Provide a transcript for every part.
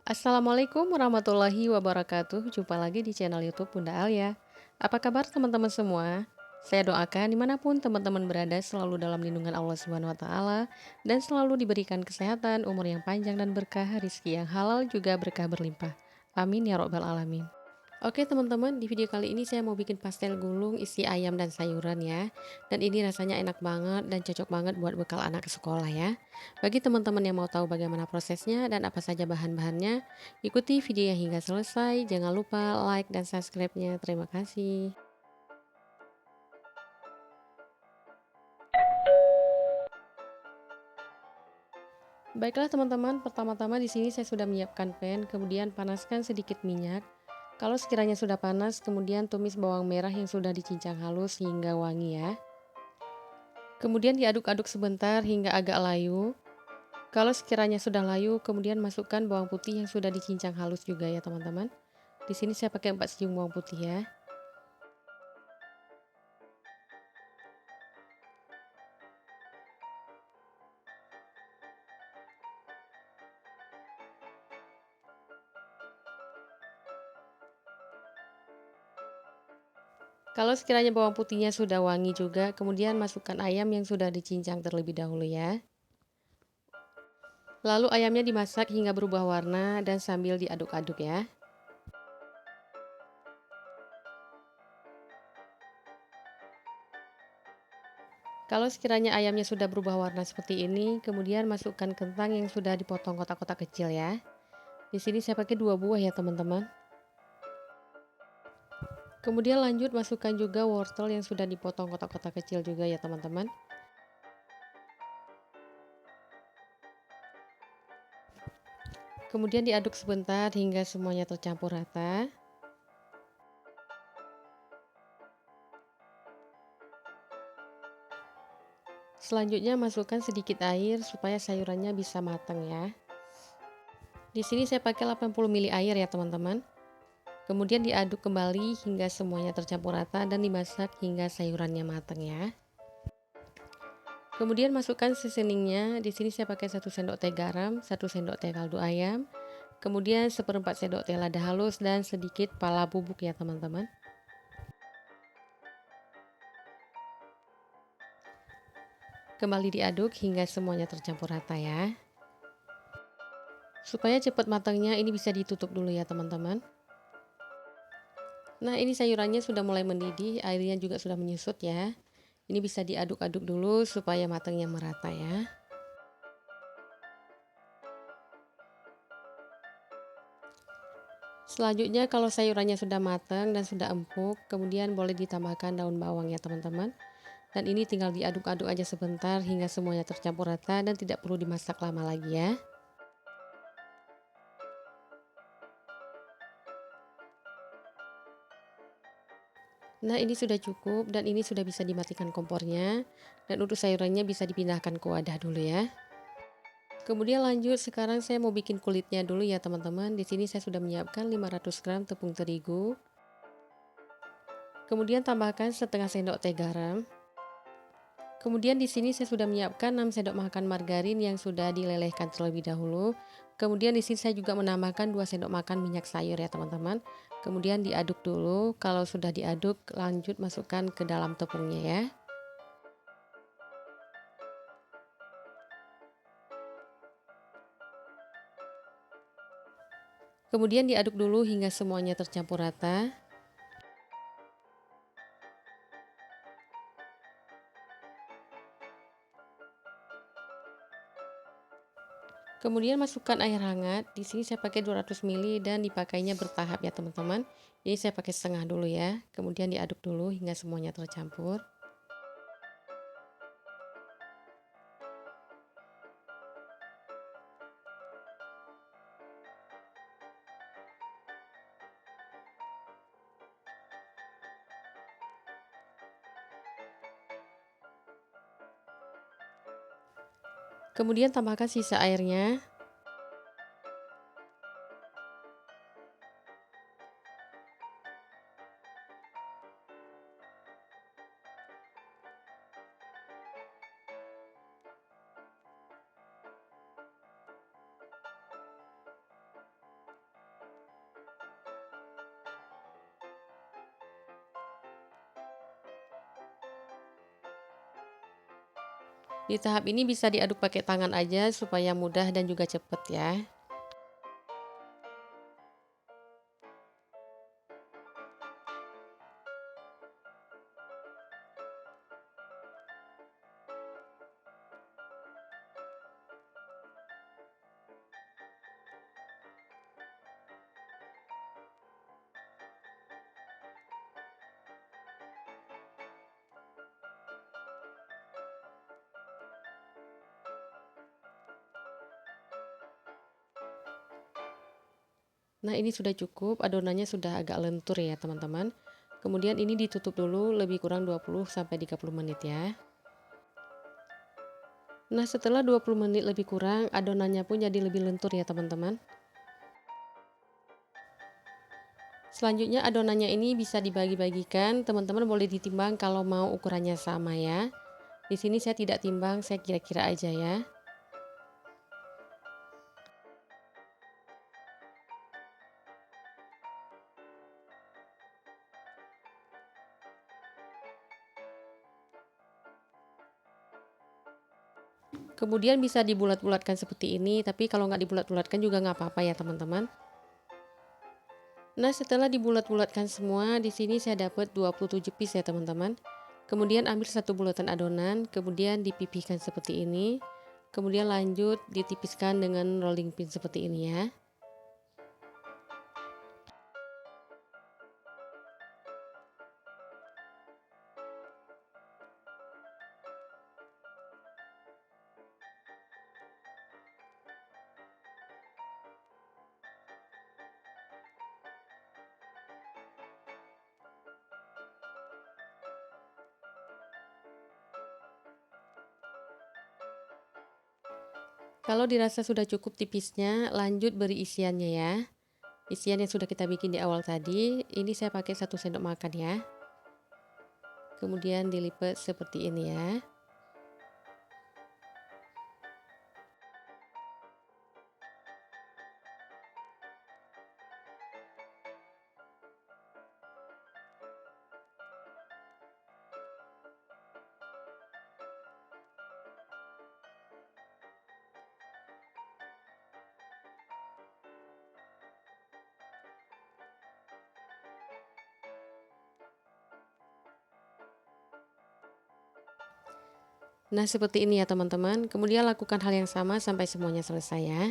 Assalamualaikum warahmatullahi wabarakatuh. Jumpa lagi di channel YouTube Bunda Alia. Apa kabar teman-teman semua? Saya doakan dimanapun teman-teman berada selalu dalam lindungan Allah Subhanahu Wa Taala dan selalu diberikan kesehatan, umur yang panjang dan berkah, rezeki yang halal juga berkah berlimpah. Amin ya robbal alamin. Oke teman-teman, di video kali ini saya mau bikin pastel gulung isi ayam dan sayuran ya. Dan ini rasanya enak banget dan cocok banget buat bekal anak ke sekolah ya. Bagi teman-teman yang mau tahu bagaimana prosesnya dan apa saja bahan-bahannya, ikuti videonya hingga selesai. Jangan lupa like dan subscribe-nya. Terima kasih. Baiklah teman-teman, pertama-tama di sini saya sudah menyiapkan pan, kemudian panaskan sedikit minyak. Kalau sekiranya sudah panas, kemudian tumis bawang merah yang sudah dicincang halus hingga wangi ya. Kemudian diaduk-aduk sebentar hingga agak layu. Kalau sekiranya sudah layu, kemudian masukkan bawang putih yang sudah dicincang halus juga ya teman-teman. Di sini saya pakai 4 siung bawang putih ya. Kalau sekiranya bawang putihnya sudah wangi juga, kemudian masukkan ayam yang sudah dicincang terlebih dahulu ya. Lalu ayamnya dimasak hingga berubah warna dan sambil diaduk-aduk ya. Kalau sekiranya ayamnya sudah berubah warna seperti ini, kemudian masukkan kentang yang sudah dipotong kotak-kotak kecil ya. Di sini saya pakai 2 buah ya teman-teman. Kemudian lanjut masukkan juga wortel yang sudah dipotong kotak-kotak kecil juga ya teman-teman. Kemudian diaduk sebentar hingga semuanya tercampur rata. Selanjutnya masukkan sedikit air supaya sayurannya bisa matang ya. Di sini saya pakai 80 ml air ya teman-teman. Kemudian diaduk kembali hingga semuanya tercampur rata dan dimasak hingga sayurannya matang ya. Kemudian masukkan seasoningnya. Di sini saya pakai 1 sendok teh garam, 1 sendok teh kaldu ayam, kemudian 1/4 sendok teh lada halus dan sedikit pala bubuk ya teman-teman. Kembali diaduk hingga semuanya tercampur rata ya. Supaya cepat matangnya ini bisa ditutup dulu ya teman-teman. Nah ini sayurannya sudah mulai mendidih, airnya juga sudah menyusut ya. Ini bisa diaduk-aduk dulu supaya matangnya merata ya. Selanjutnya kalau sayurannya sudah matang dan sudah empuk, kemudian boleh ditambahkan daun bawang ya teman-teman. Dan ini tinggal diaduk-aduk aja sebentar hingga semuanya tercampur rata dan tidak perlu dimasak lama lagi ya. Nah ini sudah cukup dan ini sudah bisa dimatikan kompornya. Dan untuk sayurannya bisa dipindahkan ke wadah dulu ya. Kemudian lanjut sekarang saya mau bikin kulitnya dulu ya teman-teman. Di sini saya sudah menyiapkan 500 gram tepung terigu. Kemudian tambahkan setengah sendok teh garam. Kemudian di sini saya sudah menyiapkan 6 sendok makan margarin yang sudah dilelehkan terlebih dahulu. Kemudian di sini saya juga menambahkan 2 sendok makan minyak sayur ya teman-teman. Kemudian diaduk dulu. Kalau sudah diaduk, lanjut masukkan ke dalam tepungnya ya. Kemudian diaduk dulu hingga semuanya tercampur rata. Kemudian masukkan air hangat. Di sini saya pakai 200 ml dan dipakainya bertahap ya teman-teman. Ini saya pakai setengah dulu ya. Kemudian diaduk dulu hingga semuanya tercampur. Kemudian tambahkan sisa airnya. Di tahap ini bisa diaduk pakai tangan aja supaya mudah dan juga cepet ya. Nah, ini sudah cukup, adonannya sudah agak lentur ya teman-teman. Kemudian ini ditutup dulu lebih kurang 20-30 menit ya. Nah, setelah 20 menit lebih kurang, adonannya pun jadi lebih lentur ya teman-teman. Selanjutnya adonannya ini bisa dibagi-bagikan, teman-teman boleh ditimbang kalau mau ukurannya sama ya. Di sini saya tidak timbang, saya kira-kira aja ya. Kemudian bisa dibulat-bulatkan seperti ini, tapi kalau nggak dibulat-bulatkan juga nggak apa-apa ya teman-teman. Nah, setelah dibulat-bulatkan semua, di sini saya dapat 27 piece ya teman-teman. Kemudian ambil satu bulatan adonan, kemudian dipipihkan seperti ini. Kemudian lanjut ditipiskan dengan rolling pin seperti ini ya. Kalau dirasa sudah cukup tipisnya, lanjut beri isiannya ya. Isian yang sudah kita bikin di awal tadi, ini saya pakai 1 sendok makan ya. Kemudian dilipat seperti ini ya. Nah, seperti ini ya teman-teman. Kemudian lakukan hal yang sama sampai semuanya selesai ya.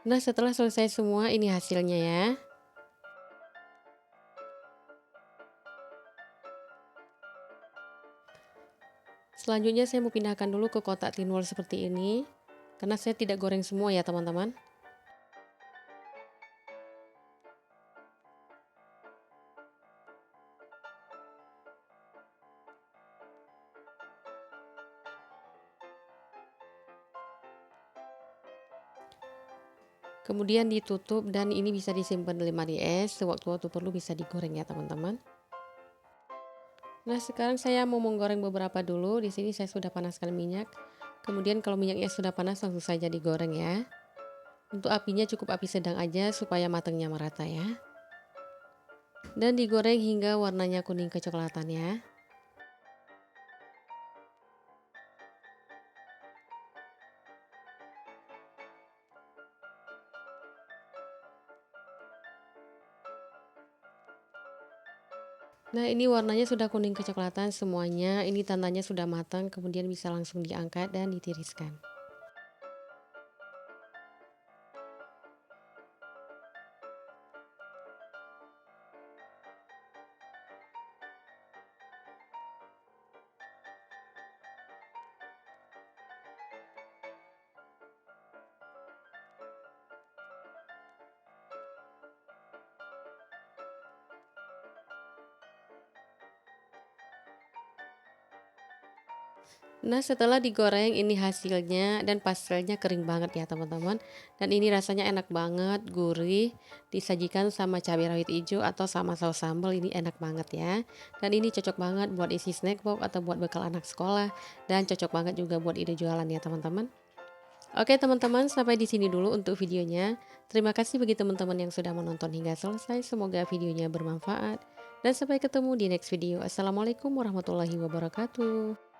Nah, setelah selesai semua, ini hasilnya ya. Selanjutnya saya mau pindahkan dulu ke kotak tin wall seperti ini. Karena saya tidak goreng semua ya teman-teman. Kemudian ditutup dan ini bisa disimpan di lemari es, sewaktu-waktu perlu bisa digoreng ya teman-teman. Nah, sekarang saya mau menggoreng beberapa dulu. Di sini saya sudah panaskan minyak. Kemudian kalau minyaknya sudah panas langsung saja digoreng ya. Untuk apinya cukup api sedang aja supaya matangnya merata ya. Dan digoreng hingga warnanya kuning kecoklatan ya. Nah, ini warnanya sudah kuning kecoklatan semuanya, ini tandanya sudah matang, kemudian bisa langsung diangkat dan ditiriskan. Nah, setelah digoreng ini hasilnya dan pastelnya kering banget ya teman-teman. Dan ini rasanya enak banget, gurih, disajikan sama cabai rawit hijau atau sama saus sambal ini enak banget ya. Dan ini cocok banget buat isi snack box atau buat bekal anak sekolah dan cocok banget juga buat ide jualan ya teman-teman. Oke teman-teman, sampai di sini dulu untuk videonya. Terima kasih bagi teman-teman yang sudah menonton hingga selesai. Semoga videonya bermanfaat dan sampai ketemu di next video. Assalamualaikum warahmatullahi wabarakatuh.